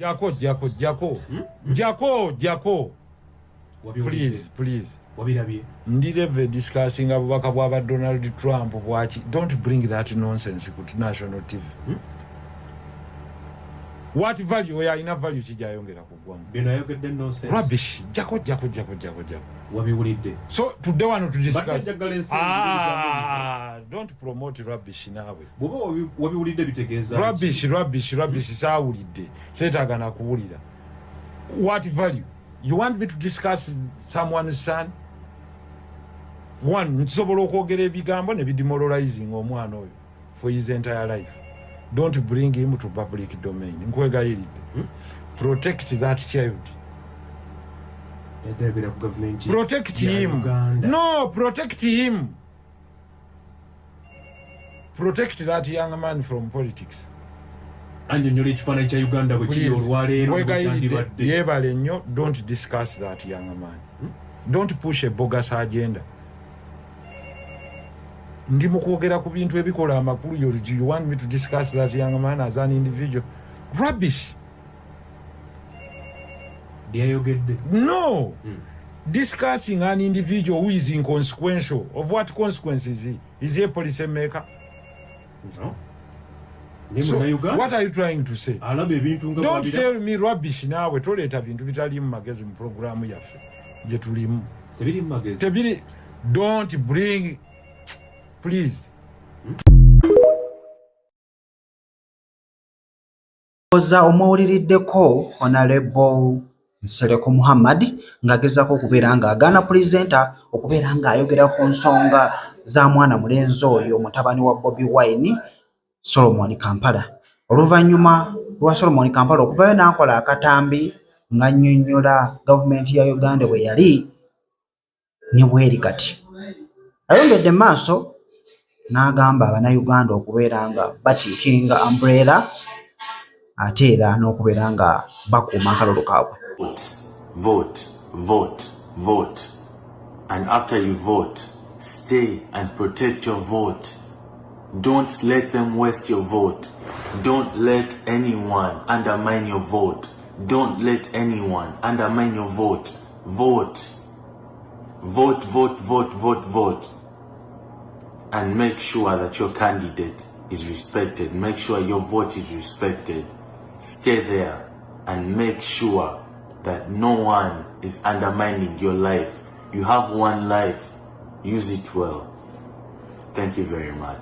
Jako. Please. Ndireve discussing abubaka bwa Donald Trump bwachi. Don't bring that nonsense to national TV. What value oya ina value kijayongera kugwanga. Bino yogedde nonsense. Rubbish. Jako. Wabiwulidde. So today want to discuss. Don't promote rubbish nawe. Bobo wabiwulidde bitegeeza. Rubbish saawulidde. Setagana kuwulira. What value? You want me to discuss someone's son? One, nsobola okwogera ebigambo ne bidemoralizing omwana oyo for his entire life. Don't bring him to public domain. Nkwegayiridde. Protect that child. Protect him. No, protect him. Protect that young man from politics. Anjonyole ekifaananyi kya Uganda bwe kiri olwaleero bwekyandibadde. Yeebale nnyo, don't discuss that young man. Don't push a bogus agenda. Ndi mu kwogera ku bintu ebikola amakulu you want me to discuss that young man as an individual? Rubbish. No. Discussing an individual who is inconsequential. Of what consequence is he? Is he a policy maker? No. So, what are you trying to say? Don't tell me rubbish now. We told it bintu bitali mu magazine program yaffe. Je tulimu. Tebiri mu magazine. Don't bring, please. Oza omwawuliriddeko Honorable Nsereko Muhammad ng'agezaako okubeera ng'agaana pulezidenta okubeera ng'ayogera ku nsonga za mwana mulenzi oyo mutabani wa Bobi Wine, Solomon Kampala. Oluvannyuma lwa Solomon Kampala okuvayo n'akola akatambi ng'annyonnyola gavumenti ya Uganda bwe yali ne bweri kati. Ayongedde maaso n'agamba Abannayuganda okubeera nga batiikinga umbrella ate era n'okubeera nga bakuuma akalolo kaabwe. Vote. And after you vote, stay and protect your vote. Don't let them waste your vote. Don't let anyone undermine your vote. Don't let anyone undermine your vote. Vote. And make sure that your candidate is respected. Make sure your vote is respected. Stay there and make sure that no one is undermining your life. You have one life. Use it well. Thank you very much.